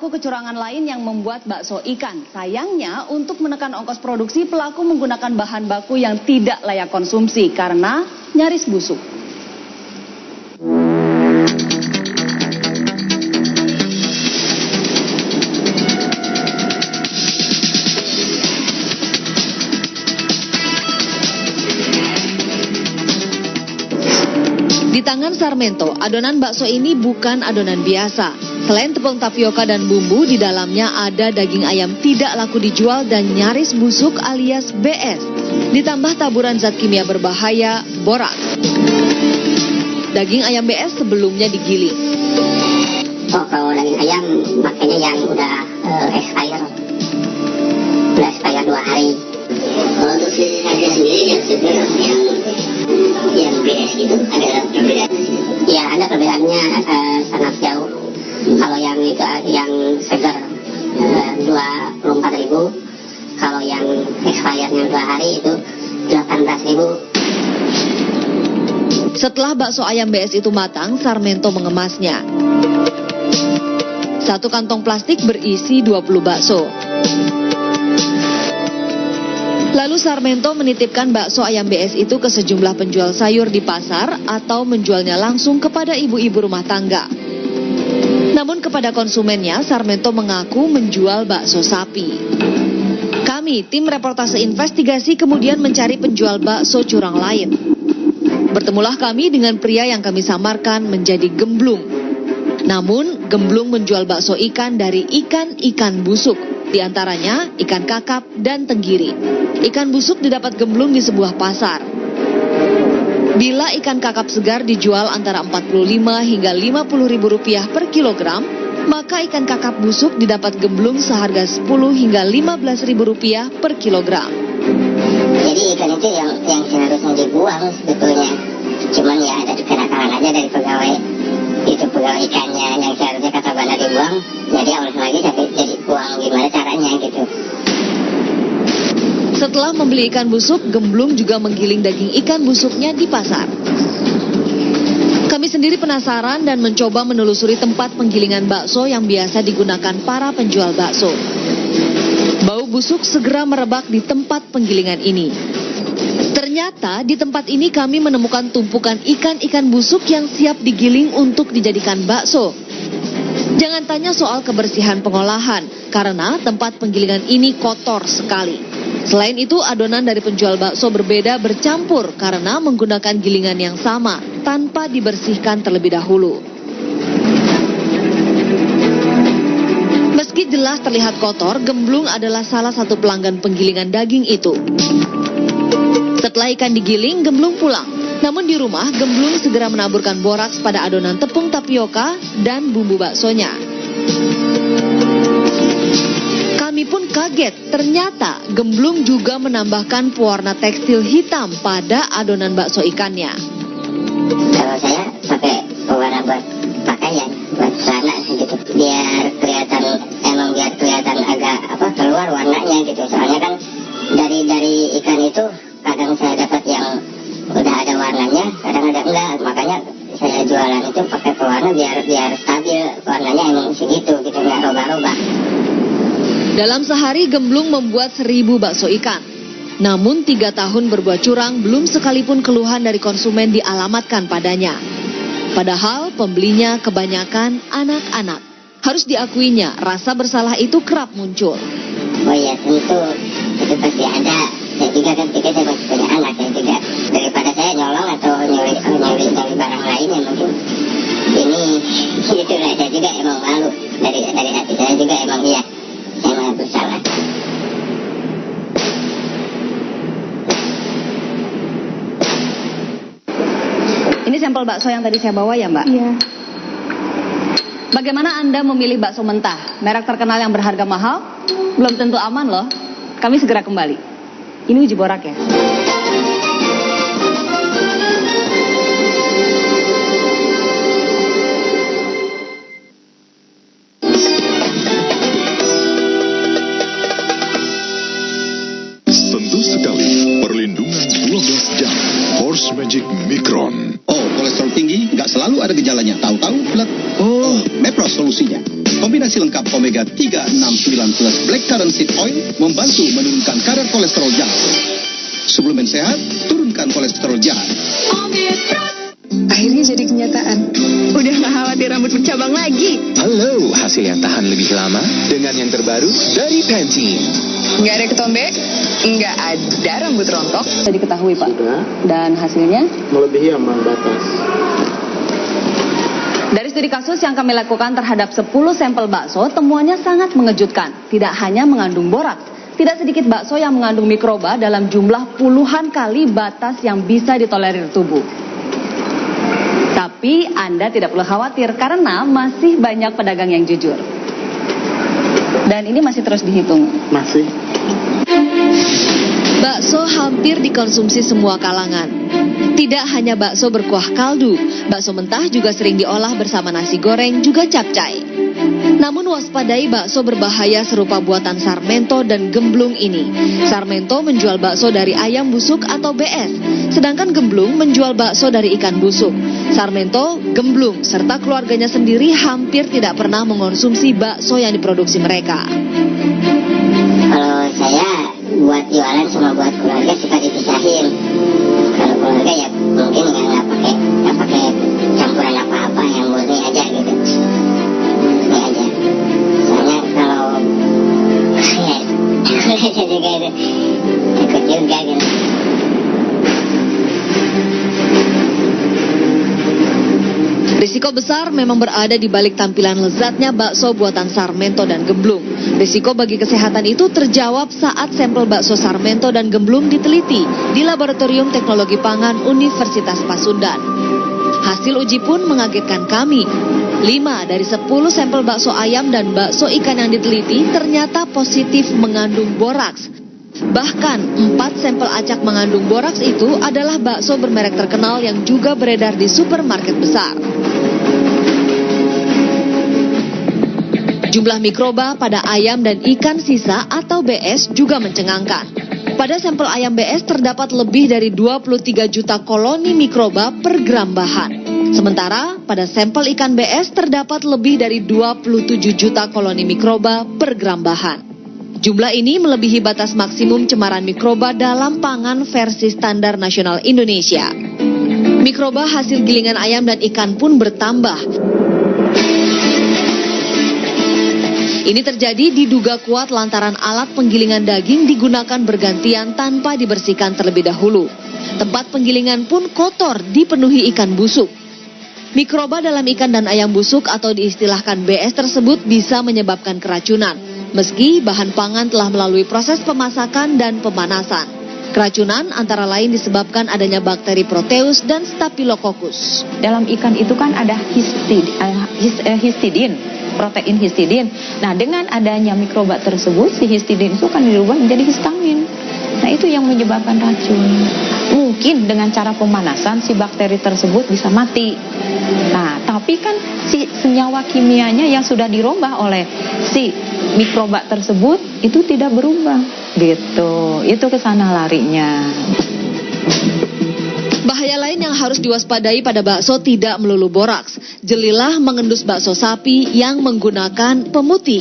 pelaku kecurangan lain yang membuat bakso ikan. Sayangnya, untuk menekan ongkos produksi, pelaku menggunakan bahan baku yang tidak layak konsumsi karena nyaris busuk. Di tangan Sarmento, adonan bakso ini bukan adonan biasa. Selain tepung tapioka dan bumbu, di dalamnya ada daging ayam tidak laku dijual dan nyaris busuk alias BS. Ditambah taburan zat kimia berbahaya, borak. Daging ayam BS sebelumnya digiling. Oh, kalau daging ayam makanya yang udah expired. Udah expired 2 hari. Kalau untuk si harga sendiri yang sebenarnya yang BS itu ada perbedaan? Ya, ada perbedaannya sangat jauh. Kalau yang itu yang segar 24.000, kalau yang expirednya 2 hari itu 18.000. Setelah bakso ayam BS itu matang, Sarmento mengemasnya. Satu kantong plastik berisi 20 bakso. Lalu Sarmento menitipkan bakso ayam BS itu ke sejumlah penjual sayur di pasar atau menjualnya langsung kepada ibu-ibu rumah tangga. Namun kepada konsumennya, Sarmento mengaku menjual bakso sapi. Kami, tim reportase investigasi, kemudian mencari penjual bakso curang lain. Bertemulah kami dengan pria yang kami samarkan menjadi gemblung. Namun, gemblung menjual bakso ikan dari ikan-ikan busuk, di antaranya ikan kakap dan tenggiri. Ikan busuk didapat gemblung di sebuah pasar. Bila ikan kakap segar dijual antara 45 hingga 50 ribu rupiah per kilogram, maka ikan kakap busuk didapat gemblung seharga 10 hingga 15 ribu rupiah per kilogram. Jadi ikan itu yang seharusnya dibuang sebetulnya. Cuman ya ada kenakalan aja dari pegawai. Itu pegawai ikannya yang seharusnya kata bandar dibuang, jadi olah lagi jadi buang, gimana caranya gitu. Setelah membeli ikan busuk, gemblung juga menggiling daging ikan busuknya di pasar. Kami sendiri penasaran dan mencoba menelusuri tempat penggilingan bakso yang biasa digunakan para penjual bakso. Bau busuk segera merebak di tempat penggilingan ini. Ternyata di tempat ini kami menemukan tumpukan ikan-ikan busuk yang siap digiling untuk dijadikan bakso. Jangan tanya soal kebersihan pengolahan, karena tempat penggilingan ini kotor sekali. Selain itu, adonan dari penjual bakso berbeda bercampur karena menggunakan gilingan yang sama, tanpa dibersihkan terlebih dahulu. Meski jelas terlihat kotor, gemblung adalah salah satu pelanggan penggilingan daging itu. Setelah ikan digiling, gemblung pulang. Namun di rumah, gemblung segera menaburkan boraks pada adonan tepung tapioka dan bumbu baksonya. Kami pun kaget, ternyata gemblung juga menambahkan pewarna tekstil hitam pada adonan bakso ikannya. Kalau saya pakai pewarna buat pakaian, buat celana gitu, biar kelihatan agak keluar warnanya gitu. Soalnya kan dari ikan itu kadang saya dapat yang udah ada warnanya, kadang ada enggak. Makanya saya jualan itu pakai pewarna biar stabil warnanya, emang segitu gitu, nggak robah-robah. Dalam sehari gemblung membuat 1000 bakso ikan. Namun 3 tahun berbuat curang, belum sekalipun keluhan dari konsumen dialamatkan padanya. Padahal pembelinya kebanyakan anak-anak. Harus diakuinya, rasa bersalah itu kerap muncul. Oh iya, tentu itu pasti ada. Saya juga kan pikir saya masih punya anak ya juga. Daripada saya nyolong atau nyuri barang lain ya mungkin ini itu lah. Saya juga emang malu dari hati saya juga, emang iya saya malah bersalah. Ini sampel bakso yang tadi saya bawa ya, Mbak? Iya. Bagaimana Anda memilih bakso mentah? Merek terkenal yang berharga mahal? Belum tentu aman loh. Kami segera kembali. Ini uji borak ya. Tentu sekali, perlindungan 12 jam. Horse Magic Micron. Oh, kolesterol tinggi nggak selalu ada gejalanya. Tahu-tahu, oh, Mepros solusinya. Kombinasi lengkap omega 369 plus black currant seed oil membantu menurunkan kadar kolesterol jahat. Suplemen sehat, turunkan kolesterol jahat. Akhirnya jadi kenyataan. Udah gak khawatir rambut bercabang lagi. Halo, hasil yang tahan lebih lama dengan yang terbaru dari Pantene. Nggak ada ketombe, nggak ada rambut rontok. Sudah diketahui Pak. Sudah. Dan hasilnya? Melebihi ambang batas. Dari studi kasus yang kami lakukan terhadap 10 sampel bakso, temuannya sangat mengejutkan. Tidak hanya mengandung boraks, tidak sedikit bakso yang mengandung mikroba dalam jumlah puluhan kali batas yang bisa ditolerir tubuh. Tapi Anda tidak perlu khawatir karena masih banyak pedagang yang jujur. Dan ini masih terus dihitung. Masih. Bakso hampir dikonsumsi semua kalangan. Tidak hanya bakso berkuah kaldu, bakso mentah juga sering diolah bersama nasi goreng juga capcay. Namun waspadai bakso berbahaya serupa buatan Sarmento dan Gemblung ini. Sarmento menjual bakso dari ayam busuk atau BS, sedangkan Gemblung menjual bakso dari ikan busuk. Sarmento, Gemblung, serta keluarganya sendiri hampir tidak pernah mengonsumsi bakso yang diproduksi mereka. Kalau saya buat jualan sama buat keluarga suka dipisahin. Kalau keluarga ya mungkin nggak pakai campuran apa-apa, yang murni aja gitu. Ini aja. Soalnya kalau ya jadi kayak ikut juga gitu. Risiko besar memang berada di balik tampilan lezatnya bakso buatan Sarmento dan Gemblung. Risiko bagi kesehatan itu terjawab saat sampel bakso Sarmento dan Gemblung diteliti di Laboratorium Teknologi Pangan Universitas Pasundan. Hasil uji pun mengagetkan kami. 5 dari 10 sampel bakso ayam dan bakso ikan yang diteliti ternyata positif mengandung boraks. Bahkan 4 sampel acak mengandung boraks itu adalah bakso bermerek terkenal yang juga beredar di supermarket besar. Jumlah mikroba pada ayam dan ikan sisa atau BS juga mencengangkan. Pada sampel ayam BS terdapat lebih dari 23 juta koloni mikroba per gram bahan. Sementara pada sampel ikan BS terdapat lebih dari 27 juta koloni mikroba per gram bahan. Jumlah ini melebihi batas maksimum cemaran mikroba dalam pangan versi standar nasional Indonesia. Mikroba hasil gilingan ayam dan ikan pun bertambah. Ini terjadi diduga kuat lantaran alat penggilingan daging digunakan bergantian tanpa dibersihkan terlebih dahulu. Tempat penggilingan pun kotor dipenuhi ikan busuk. Mikroba dalam ikan dan ayam busuk atau diistilahkan BS tersebut bisa menyebabkan keracunan, meski bahan pangan telah melalui proses pemasakan dan pemanasan. Keracunan antara lain disebabkan adanya bakteri Proteus dan Staphylococcus. Dalam ikan itu kan ada histidin, protein histidin. Nah, dengan adanya mikroba tersebut, si histidin itu akan dirubah menjadi histamin. Nah, itu yang menyebabkan racun. Mungkin dengan cara pemanasan si bakteri tersebut bisa mati. Nah, tapi kan si senyawa kimianya yang sudah dirubah oleh si mikroba tersebut itu tidak berubah. Gitu. Itu ke sana larinya. Bahaya lain yang harus diwaspadai pada bakso tidak melulu boraks. Jelilah mengendus bakso sapi yang menggunakan pemutih.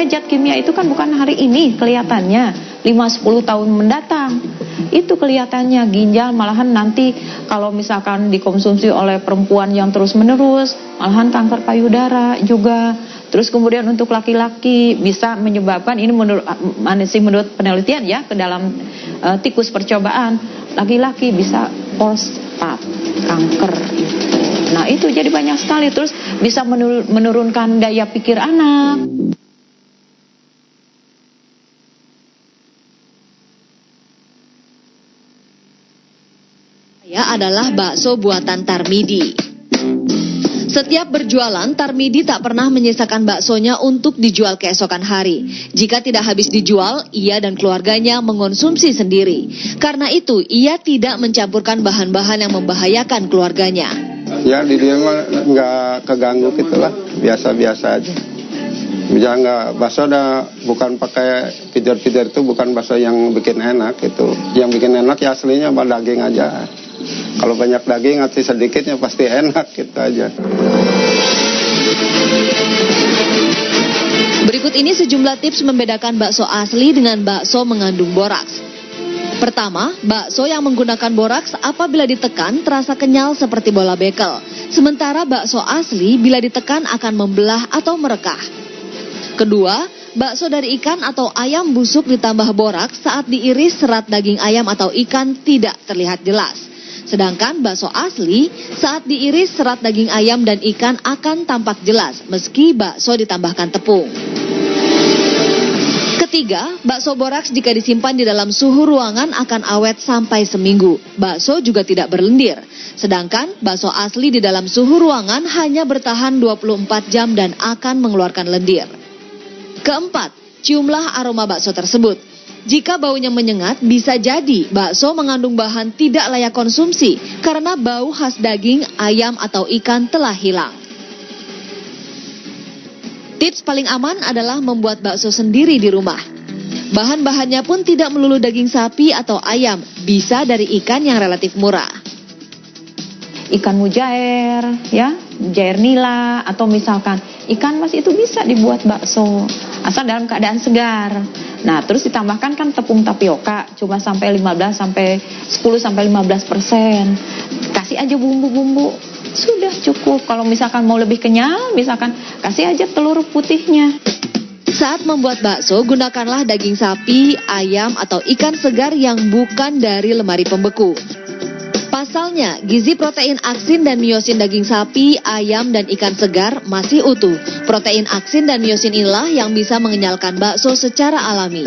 Zat kimia itu kan bukan hari ini kelihatannya, 5-10 tahun mendatang. Itu kelihatannya ginjal, malahan nanti kalau misalkan dikonsumsi oleh perempuan yang terus-menerus, malahan kanker payudara juga. Terus kemudian untuk laki-laki bisa menyebabkan, ini menurut penelitian ya, ke dalam tikus percobaan, laki-laki bisa prostat, kanker itu. Nah itu jadi banyak sekali, terus bisa menurunkan daya pikir anak. Adalah bakso buatan Tarmidi. Setiap berjualan, Tarmidi tak pernah menyisakan baksonya untuk dijual keesokan hari. Jika tidak habis dijual, ia dan keluarganya mengonsumsi sendiri. Karena itu, ia tidak mencampurkan bahan-bahan yang membahayakan keluarganya. Ya di dia mah nggak keganggu gitulah, biasa-biasa aja. Ya nggak, bakso bukan pakai feeder-feeder, itu bukan bakso yang bikin enak gitu. Yang bikin enak ya aslinya daging aja. Kalau banyak daging, hati sedikitnya pasti enak gitu aja. Berikut ini sejumlah tips membedakan bakso asli dengan bakso mengandung boraks. Pertama, bakso yang menggunakan boraks apabila ditekan terasa kenyal seperti bola bekel. Sementara bakso asli bila ditekan akan membelah atau merekah. Kedua, bakso dari ikan atau ayam busuk ditambah boraks saat diiris serat daging ayam atau ikan tidak terlihat jelas. Sedangkan bakso asli saat diiris serat daging ayam dan ikan akan tampak jelas meski bakso ditambahkan tepung. Ketiga, bakso boraks jika disimpan di dalam suhu ruangan akan awet sampai seminggu. Bakso juga tidak berlendir. Sedangkan bakso asli di dalam suhu ruangan hanya bertahan 24 jam dan akan mengeluarkan lendir. Keempat, ciumlah aroma bakso tersebut. Jika baunya menyengat, bisa jadi bakso mengandung bahan tidak layak konsumsi karena bau khas daging, ayam, atau ikan telah hilang. Tips paling aman adalah membuat bakso sendiri di rumah. Bahan-bahannya pun tidak melulu daging sapi atau ayam, bisa dari ikan yang relatif murah. Ikan mujair, ya, mujair nila, atau misalkan ikan mas itu bisa dibuat bakso, asal dalam keadaan segar. Nah, terus ditambahkan kan tepung tapioka, cuma sampai 10-15%. Kasih aja bumbu-bumbu, sudah cukup. Kalau misalkan mau lebih kenyal, misalkan kasih aja telur putihnya. Saat membuat bakso, gunakanlah daging sapi, ayam, atau ikan segar yang bukan dari lemari pembeku. Pasalnya, gizi protein aksin dan miosin daging sapi, ayam, dan ikan segar masih utuh. Protein aksin dan miosin inilah yang bisa mengenyalkan bakso secara alami.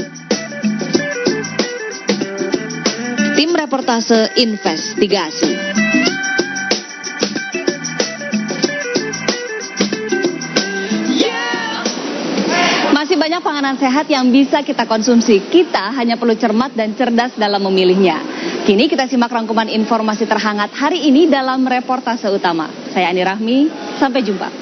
Tim reportase investigasi. Masih banyak panganan sehat yang bisa kita konsumsi. Kita hanya perlu cermat dan cerdas dalam memilihnya. Kini kita simak rangkuman informasi terhangat hari ini dalam reportase utama. Saya Ani Rahmi, sampai jumpa.